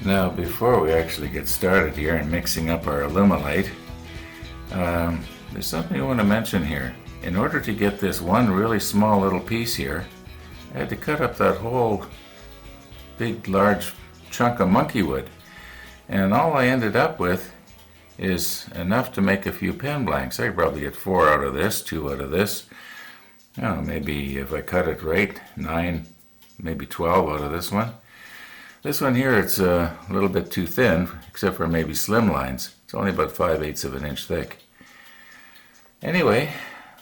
Now, before we actually get started here and mixing up our Alumilite, there's something I want to mention here. In order to get this one really small little piece here, I had to cut up that whole big large chunk of monkey wood, and all I ended up with is enough to make a few pen blanks. I could probably get 4 out of this, 2 out of this. Maybe if I cut it right, 9, maybe 12 out of this one. This one here, it's a little bit too thin, except for maybe slim lines. It's only about 5/8 of an inch thick. Anyway,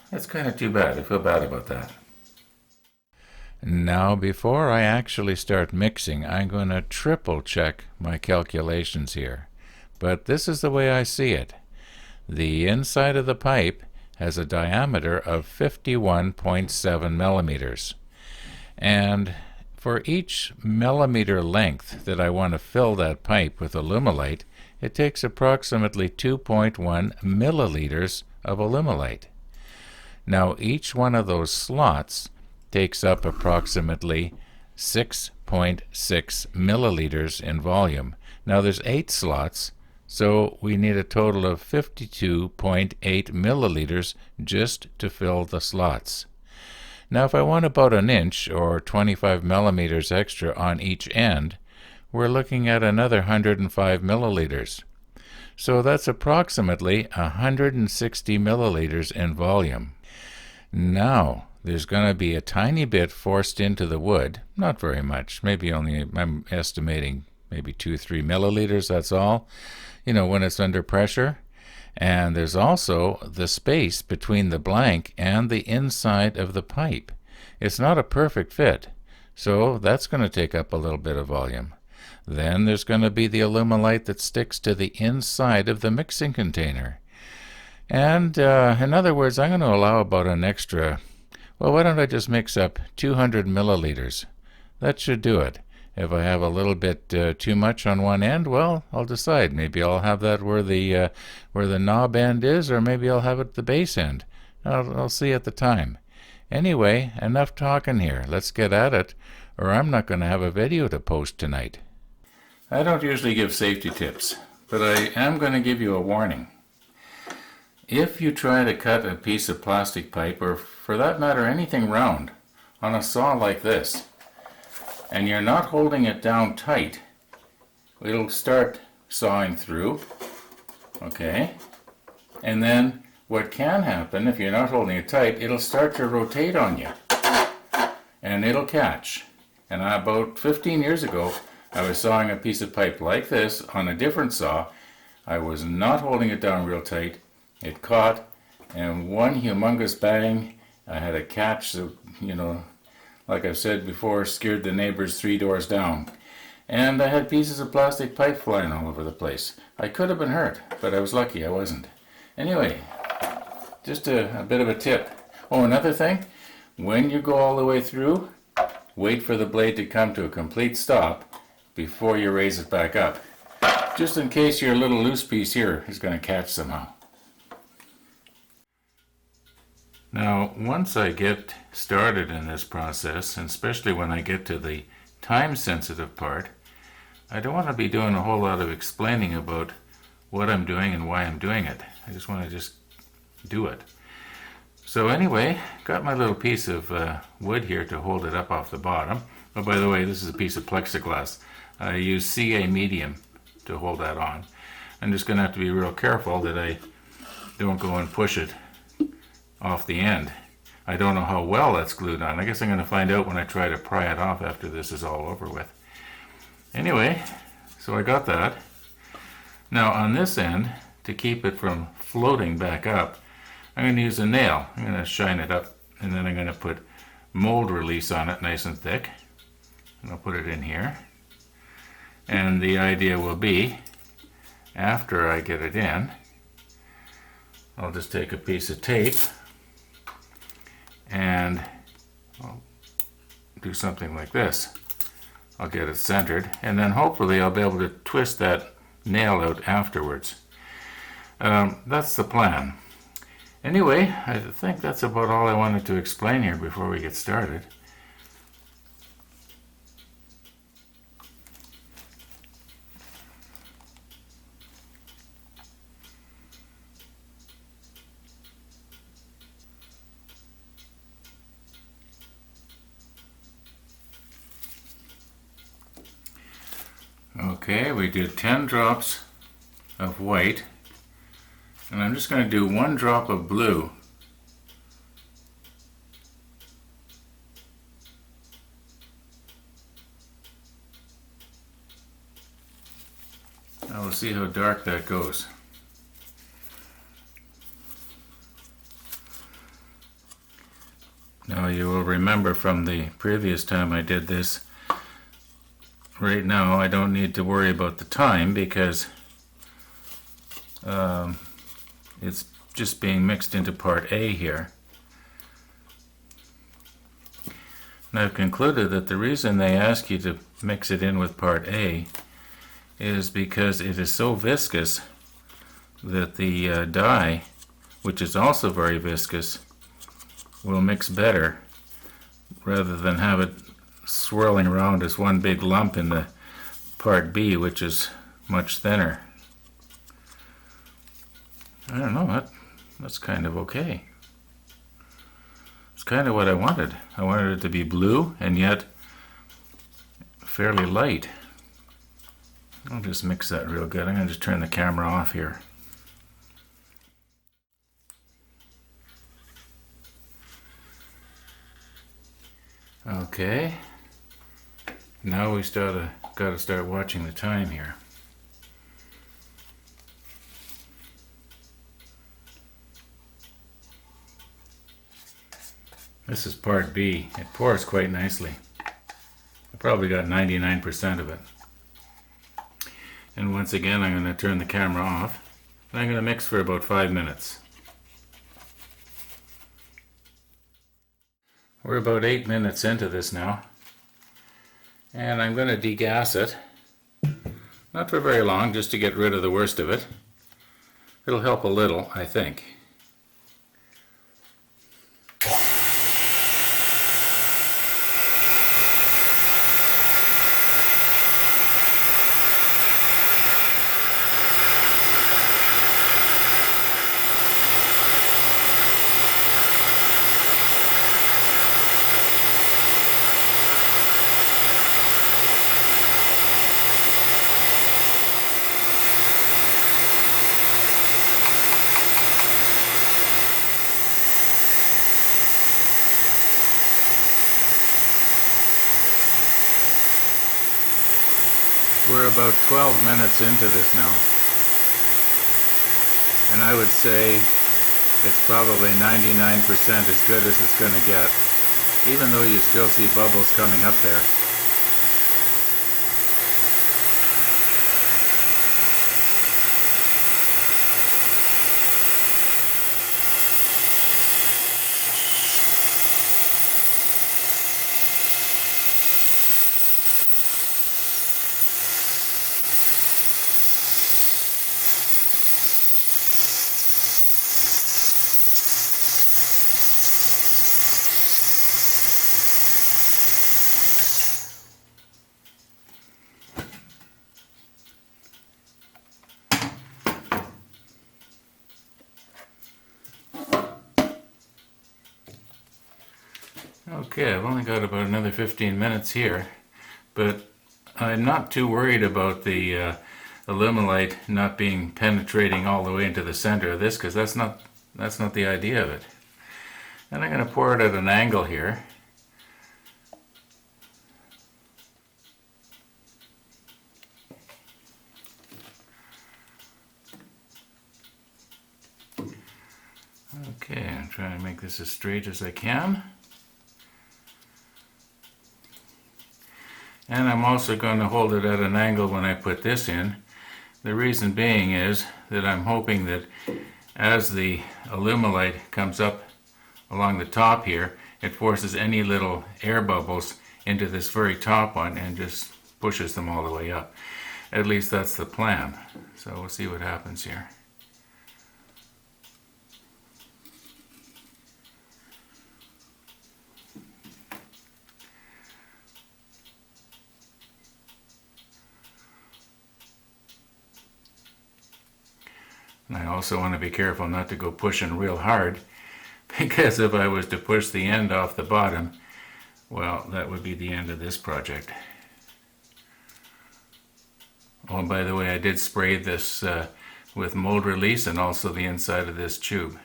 that's kind of too bad. I feel bad about that. Now, before I actually start mixing, I'm going to triple check my calculations here. But this is the way I see it. The inside of the pipe has a diameter of 51.7 millimeters. And for each millimeter length that I want to fill that pipe with Alumilite, it takes approximately 2.1 milliliters of Alumilite. Now, each one of those slots takes up approximately 6.6 milliliters in volume. Now, there's 8 slots, so we need a total of 52.8 milliliters just to fill the slots. Now, if I want about an inch or 25 millimeters extra on each end, we're looking at another 105 milliliters. So that's approximately 160 milliliters in volume. Now, there's going to be a tiny bit forced into the wood, not very much, maybe only, I'm estimating maybe 2-3 milliliters, that's all, when it's under pressure. And there's also the space between the blank and the inside of the pipe. It's not a perfect fit, so that's going to take up a little bit of volume. Then there's going to be the Alumilite that sticks to the inside of the mixing container. And in other words, I'm going to allow about an extra, why don't I just mix up 200 milliliters? That should do it. If I have a little bit too much on one end, well, I'll decide. Maybe I'll have that where the knob end is, or maybe I'll have it at the base end. I'll see at the time. Anyway, enough talking here. Let's get at it, or I'm not going to have a video to post tonight. I don't usually give safety tips, but I am going to give you a warning. If you try to cut a piece of plastic pipe, or for that matter anything round, on a saw like this, and you're not holding it down tight, it'll start sawing through, okay? And then what can happen, if you're not holding it tight, it'll start to rotate on you, and it'll catch. And about 15 years ago, I was sawing a piece of pipe like this on a different saw. I was not holding it down real tight. It caught, and one humongous bang, I had a catch that, like I've said before, scared the neighbors 3 doors down. And I had pieces of plastic pipe flying all over the place. I could have been hurt, but I was lucky I wasn't. Anyway, just a bit of a tip. Oh, another thing, when you go all the way through, wait for the blade to come to a complete stop before you raise it back up, just in case your little loose piece here is going to catch somehow. Now, once I get started in this process, and especially when I get to the time-sensitive part, I don't want to be doing a whole lot of explaining about what I'm doing and why I'm doing it. I just want to do it. So anyway, got my little piece of wood here to hold it up off the bottom. Oh, by the way, this is a piece of plexiglass. I use CA medium to hold that on. I'm just going to have to be real careful that I don't go and push it off the end. I don't know how well that's glued on. I guess I'm going to find out when I try to pry it off after this is all over with. Anyway, so I got that. Now on this end, to keep it from floating back up, I'm going to use a nail. I'm going to shine it up, and then I'm going to put mold release on it nice and thick. And I'll put it in here. And the idea will be, after I get it in, I'll just take a piece of tape and I'll do something like this. I'll get it centered, and then hopefully I'll be able to twist that nail out afterwards. That's the plan. Anyway, I think that's about all I wanted to explain here before we get started. Okay, we did 10 drops of white, and I'm just going to do 1 drop of blue. Now we'll see how dark that goes. Now you will remember from the previous time I did this, right now I don't need to worry about the time because it's just being mixed into part A here. And I've concluded that the reason they ask you to mix it in with part A is because it is so viscous that the dye, which is also very viscous, will mix better rather than have it swirling around as one big lump in the part B, which is much thinner. I don't know, that's kind of okay. It's kind of what I wanted. I wanted it to be blue and yet fairly light. I'll just mix that real good. I'm going to just turn the camera off here. Okay, now we got to start watching the time here. This is part B. It pours quite nicely. I probably got 99% of it. And once again, I'm going to turn the camera off. And I'm going to mix for about 5 minutes. We're about 8 minutes into this now. And I'm going to degas it. Not for very long, just to get rid of the worst of it. It'll help a little, I think. We're about 12 minutes into this now, and I would say it's probably 99% as good as it's going to get, even though you still see bubbles coming up there. Okay, I've only got about another 15 minutes here, but I'm not too worried about the Alumilite not being penetrating all the way into the center of this, because that's not the idea of it. And I'm going to pour it at an angle here. Okay, I'm trying to make this as straight as I can. And I'm also going to hold it at an angle when I put this in. The reason being is that I'm hoping that as the Alumilite comes up along the top here, it forces any little air bubbles into this very top one and just pushes them all the way up. At least that's the plan. So we'll see what happens here. And I also want to be careful not to go pushing real hard, because if I was to push the end off the bottom, well, that would be the end of this project. Oh, and by the way, I did spray this with mold release and also the inside of this tube.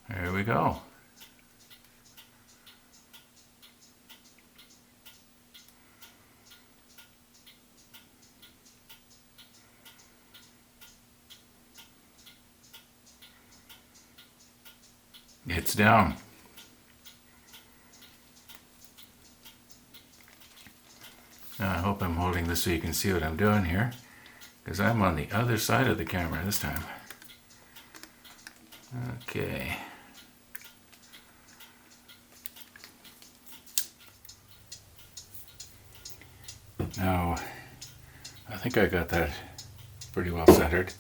There we go. It's down. Now I hope I'm holding this so you can see what I'm doing here, because I'm on the other side of the camera this time. Okay. Now, I think I got that pretty well centered.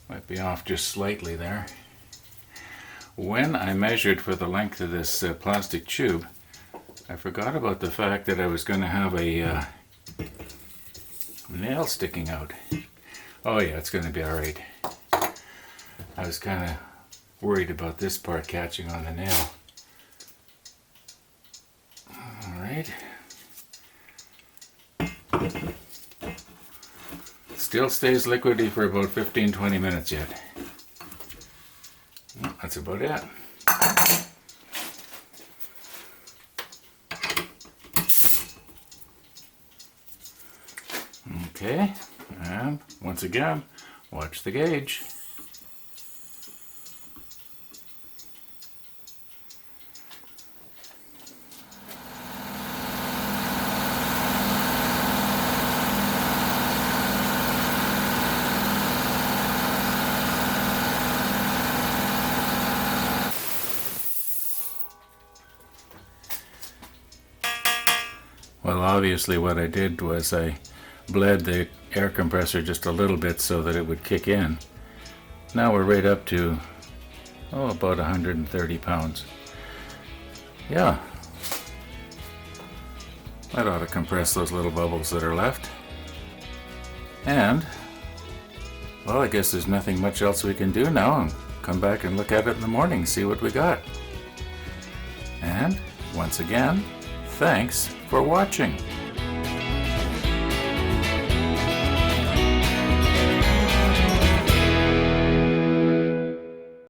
Might be off just slightly there. When I measured for the length of this plastic tube, I forgot about the fact that I was going to have a nail sticking out. Oh yeah, it's going to be alright. I was kind of worried about this part catching on the nail. Alright. Still stays liquidy for about 15-20 minutes yet. That's about it. Okay, and once again, watch the gauge. Well, obviously what I did was I bled the air compressor just a little bit so that it would kick in. Now we're right up to, about 130 pounds. Yeah. That ought to compress those little bubbles that are left. And, well, I guess there's nothing much else we can do now, and come back and look at it in the morning, see what we got. And, once again, thanks for watching.